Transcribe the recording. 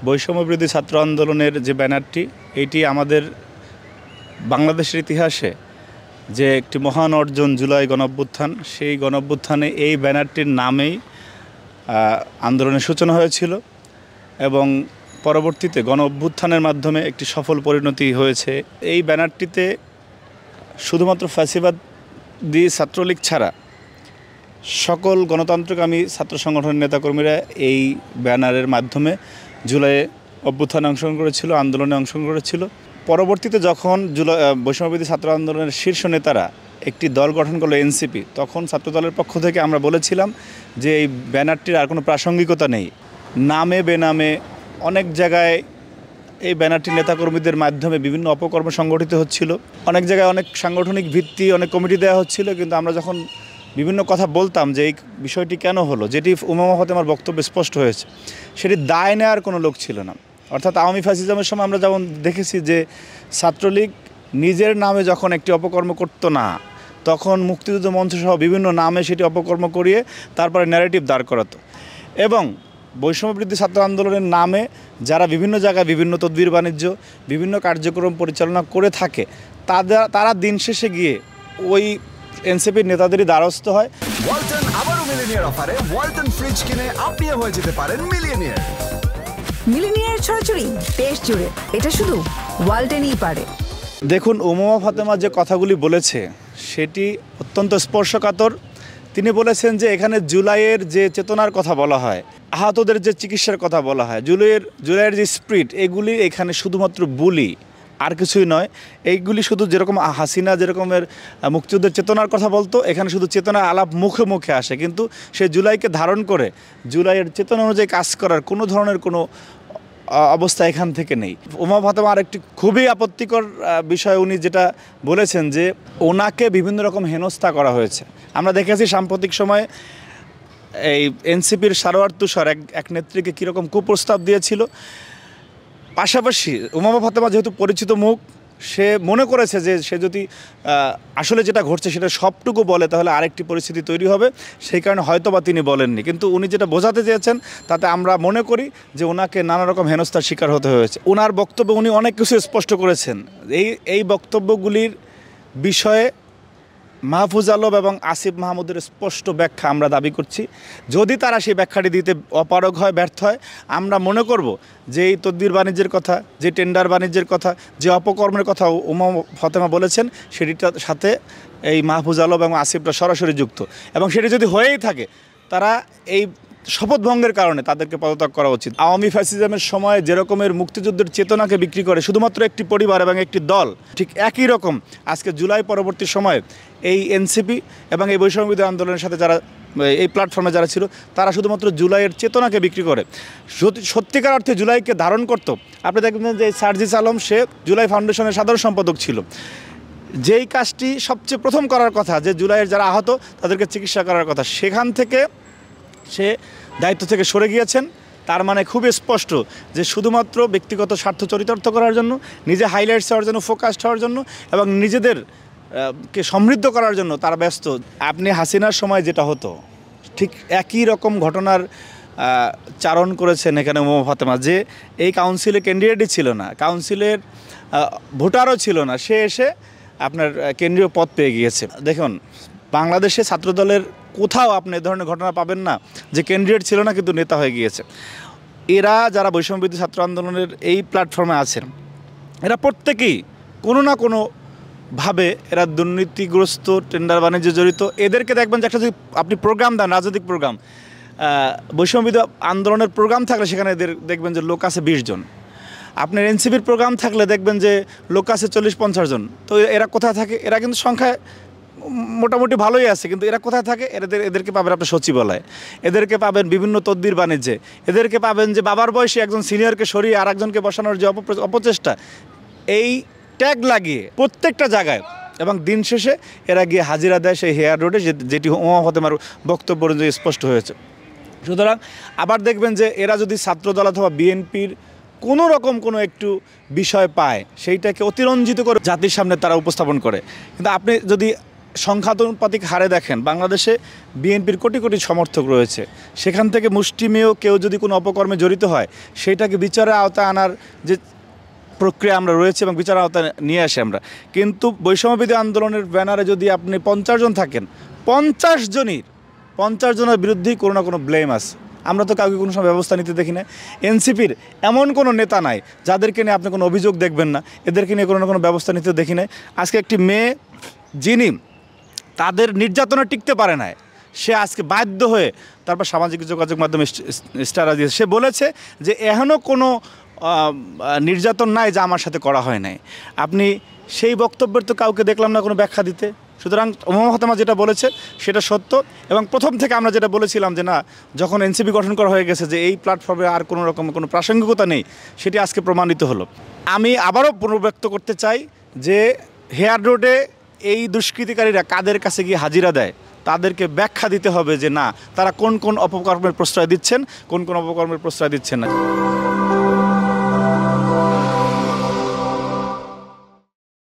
বৈষম্যবিরোধী ছাত্র আন্দোলনের যে ব্যানারটি, এটি আমাদের বাংলাদেশের ইতিহাসে যে একটি মহান অর্জন জুলাই গণঅভ্যুত্থান, সেই গণঅভ্যুত্থানে এই ব্যানারটির নামেই আন্দোলনের সূচনা হয়েছিল এবং পরবর্তীতে গণঅভ্যুত্থানের মাধ্যমে একটি সফল পরিণতি হয়েছে। এই ব্যানারটিতে শুধুমাত্র ফ্যাসিবাদী ছাত্রলীগ ছাড়া সকল গণতন্ত্রকামী ছাত্র সংগঠনের নেতাকর্মীরা এই ব্যানারের মাধ্যমে জুলাই অভ্যুত্থানে অংশগ্রহণ করেছিল, আন্দোলনে অংশগ্রহণ করেছিল। পরবর্তীতে যখন বৈষম্যবিরোধী ছাত্র আন্দোলনের শীর্ষ নেতারা একটি দল গঠন করলো এনসিপি, তখন ছাত্রদলের পক্ষ থেকে আমরা বলেছিলাম যে এই ব্যানারটির আর কোনো প্রাসঙ্গিকতা নেই। নামে বেনামে অনেক জায়গায় এই ব্যানারটির নেতাকর্মীদের মাধ্যমে বিভিন্ন অপকর্ম সংগঠিত হচ্ছিল, অনেক জায়গায় অনেক সাংগঠনিক ভিত্তি, অনেক কমিটি দেওয়া হচ্ছিল। কিন্তু আমরা যখন বিভিন্ন কথা বলতাম যে এই বিষয়টি কেন হলো, যেটি উমামা ফাতেমার বক্তব্যে স্পষ্ট হয়েছে, সেটি দায় নেওয়ার কোনো লোক ছিল না। অর্থাৎ আওয়ামী ফ্যাসিজমের সময় আমরা যেমন দেখেছি যে ছাত্রলীগ নিজের নামে যখন একটি অপকর্ম করতো না, তখন মুক্তিযুদ্ধ মঞ্চসহ বিভিন্ন নামে সেটি অপকর্ম করিয়ে তারপরে ন্যারেটিভ দাঁড় করাতো। এবং বৈষম্যবিরোধী ছাত্র আন্দোলনের নামে যারা বিভিন্ন জায়গায় বিভিন্ন তদবির বাণিজ্য, বিভিন্ন কার্যক্রম পরিচালনা করে থাকে, তারা দিন শেষে গিয়ে ওই এনসিপির নেতাদেরই দ্বারস্থ হয়। ওয়ালটন আবারও মিলিয়নিয়ার অফারে ওয়ালটন ফ্রিজ কিনে আপনিও হয়ে যেতে পারেন মিলিয়নিয়ার। মিলিয়নিয়ার ছড়াছড়ি দেশ জুড়ে, এটা শুধু ওয়ালটনই পারে। দেখুন, উমামা ফাতেমা যে কথাগুলি বলেছে সেটি অত্যন্ত স্পর্শকাতর। তিনি বলেছেন যে এখানে জুলাইয়ের যে চেতনার কথা বলা হয়, আহতদের যে চিকিৎসার কথা বলা হয়, জুলাইয়ের যে স্পিরিট, এগুলি এখানে শুধুমাত্র বুলি, আর কিছুই নয়। এইগুলি শুধু যেরকম হাসিনা যেরকমের মুক্তিযুদ্ধের চেতনার কথা বলতো, এখানে শুধু চেতনার আলাপ মুখে মুখে আসে, কিন্তু সে জুলাইকে ধারণ করে জুলাইয়ের চেতনা অনুযায়ী কাজ করার কোনো ধরনের কোনো অবস্থা এখান থেকে নেই। উমামা ফাতেমা আরেকটি খুবই আপত্তিকর বিষয় উনি যেটা বলেছেন যে ওনাকে বিভিন্ন রকম হেনস্থা করা হয়েছে। আমরা দেখেছি সাম্প্রতিক সময়ে এই এনসিপির সারোয়ার তুষার এক নেত্রীকে কীরকম কুপ্রস্তাব দিয়েছিল। পাশাপাশি উমামা ফাতেমা যেহেতু পরিচিত মুখ, সে মনে করেছে যে সে যদি আসলে যেটা ঘটছে সেটা সবটুকু বলে তাহলে আরেকটি পরিস্থিতি তৈরি হবে, সেই কারণে হয়তোবা তিনি বলেননি। কিন্তু উনি যেটা বোঝাতে চেয়েছেন তাতে আমরা মনে করি যে ওনাকে নানা রকম হেনস্থার শিকার হতে হয়েছে। ওনার বক্তব্যে উনি অনেক কিছু স্পষ্ট করেছেন। এই বক্তব্যগুলির বিষয়ে মাহফুজ আলম এবং আসিফ মাহমুদের স্পষ্ট ব্যাখ্যা আমরা দাবি করছি। যদি তারা সেই ব্যাখ্যাটি দিতে অপারগ হয়, ব্যর্থ হয়, আমরা মনে করব যে এই তদবির বাণিজ্যের কথা, যে টেন্ডার বাণিজ্যের কথা, যে অপকর্মের কথা উমামা ফাতেমা বলেছেন, সেটির সাথে এই মাহফুজ আলম এবং আসিফরা সরাসরি যুক্ত। এবং সেটি যদি হয়েই থাকে, তারা এই শপথভঙ্গের কারণে তাদেরকে পদত্যাগ করা উচিত। আওয়ামী ফ্যাসিজমের সময় যেরকমের মুক্তিযুদ্ধের চেতনাকে বিক্রি করে শুধুমাত্র একটি পরিবার এবং একটি দল, ঠিক একই রকম আজকে জুলাই পরবর্তী সময়ে এই এনসিপি এবং এই বৈষম্যবিরোধী আন্দোলনের সাথে যারা এই প্ল্যাটফর্মে যারা ছিল, তারা শুধুমাত্র জুলাইয়ের চেতনাকে বিক্রি করে। সত্যিকার অর্থে জুলাইকে ধারণ করত। আপনি দেখবেন যে সার্জিস আলম, সে জুলাই ফাউন্ডেশনের সাধারণ সম্পাদক ছিল। যেই কাজটি সবচেয়ে প্রথম করার কথা, যে জুলাইয়ের যারা আহত তাদেরকে চিকিৎসা করার কথা, সেখান থেকে সে দায়িত্ব থেকে সরে গিয়েছেন। তার মানে খুবই স্পষ্ট যে শুধুমাত্র ব্যক্তিগত স্বার্থ চরিতার্থ করার জন্য, নিজে হাইলাইটস হওয়ার জন্য, ফোকাসড হওয়ার জন্য এবং নিজেদের কে সমৃদ্ধ করার জন্য তারা ব্যস্ত। আপনি হাসিনার সময় যেটা হতো, ঠিক একই রকম ঘটনার চারণ করেছেন এখানে উমামা ফাতেমা, যে এই কাউন্সিলে ক্যান্ডিডেটই ছিল না, কাউন্সিলের ভোটারও ছিল না, সে এসে আপনার কেন্দ্রীয় পদ পেয়ে গিয়েছে। দেখুন, বাংলাদেশে ছাত্রদলের কোথাও আপনি এ ধরনের ঘটনা পাবেন না যে ক্যান্ডিডেট ছিল না কিন্তু নেতা হয়ে গিয়েছে। এরা যারা বৈষম্যবিরোধী ছাত্র আন্দোলনের এই প্ল্যাটফর্মে আছেন, এরা প্রত্যেকেই কোনো না কোনোভাবে এরা দুর্নীতিগ্রস্ত, টেন্ডার বাণিজ্যে জড়িত। এদেরকে দেখবেন যে একটা যদি আপনি প্রোগ্রাম দেন, রাজনৈতিক প্রোগ্রাম, বৈষম্যবিরোধী আন্দোলনের প্রোগ্রাম থাকলে সেখানে এদের দেখবেন যে লোক আছে 20 জন। আপনার এনসিপির প্রোগ্রাম থাকলে দেখবেন যে লোক আছে 40-50 জন। তো এরা কোথায় থাকে? এরা কিন্তু সংখ্যায় মোটামুটি ভালোই আছে, কিন্তু এরা কোথায় থাকে? এদেরকে পাবেন আপনার সচিবালয়ে, এদেরকে পাবেন বিভিন্ন তদবির বাণিজ্যে, এদেরকে পাবেন যে বাবার বয়সী একজন সিনিয়রকে সরিয়ে আর একজনকে বসানোর যে অপচেষ্টা, এই ট্যাগ লাগিয়ে প্রত্যেকটা জায়গায়। এবং দিন শেষে এরা গিয়ে হাজিরা দেয় সেই হেয়ার রোডে, যেটি উমামা ফাতেমার বক্তব্য অনুযায়ী স্পষ্ট হয়েছে। সুতরাং আবার দেখবেন যে এরা যদি ছাত্রদল অথবা বিএনপির কোনো রকম কোনো একটু বিষয় পায়, সেইটাকে অতিরঞ্জিত করে জাতির সামনে তারা উপস্থাপন করে। কিন্তু আপনি যদি সংখ্যানুপাতিক হারে দেখেন বাংলাদেশে বিএনপির কোটি কোটি সমর্থক রয়েছে, সেখান থেকে মুষ্টিমেয় কেউ যদি কোনো অপকর্মে জড়িত হয় সেটাকে বিচারের আওতায় আনার যে প্রক্রিয়া আমরা রয়েছে এবং বিচারের আওতায় নিয়ে আসি আমরা। কিন্তু বৈষম্যবিরোধী আন্দোলনের ব্যানারে যদি আপনি 50 জন থাকেন, 50 জনের বিরুদ্ধেই কোনো না কোনো ব্লেম আছে। আমরা তো কাউকে কোনো সময় ব্যবস্থা নিতে দেখি না। এনসিপির এমন কোনো নেতা নাই যাদেরকে নিয়ে আপনি কোনো অভিযোগ দেখবেন না, এদেরকে নিয়ে কোনো না কোনো ব্যবস্থা নিতে দেখি না। আজকে একটি মেয়ে যিনি তাদের নির্যাতনে টিকতে পারে না, সে আজকে বাধ্য হয়ে তারপর সামাজিক যোগাযোগ মাধ্যমে স্ট্যাটাস দিয়েছে, সে বলেছে যে এখনও কোনো নির্যাতন নাই যা আমার সাথে করা হয় নাই। আপনি সেই বক্তব্যের তো কাউকে দেখলাম না কোনো ব্যাখ্যা দিতে। সুতরাং উমামা ফাতেমা যেটা বলেছে সেটা সত্য, এবং প্রথম থেকে আমরা যেটা বলেছিলাম যে না, যখন এনসিপি গঠন করা হয়ে গেছে যে এই প্ল্যাটফর্মে আর কোনো রকম কোনো প্রাসঙ্গিকতা নেই, সেটি আজকে প্রমাণিত হলো। আমি আবারও পুনর্ব্যক্ত করতে চাই যে হেয়ার রোডে এই দুষ্কৃতিকারীরা কাদের কাছে গিয়ে হাজিরা দেয়, তাদেরকে ব্যাখ্যা দিতে হবে যে না, তারা কোন কোন অপকর্মের প্রশ্রয় দিচ্ছেন, কোন কোন অপকর্মের প্রশ্রয় দিচ্ছেন না।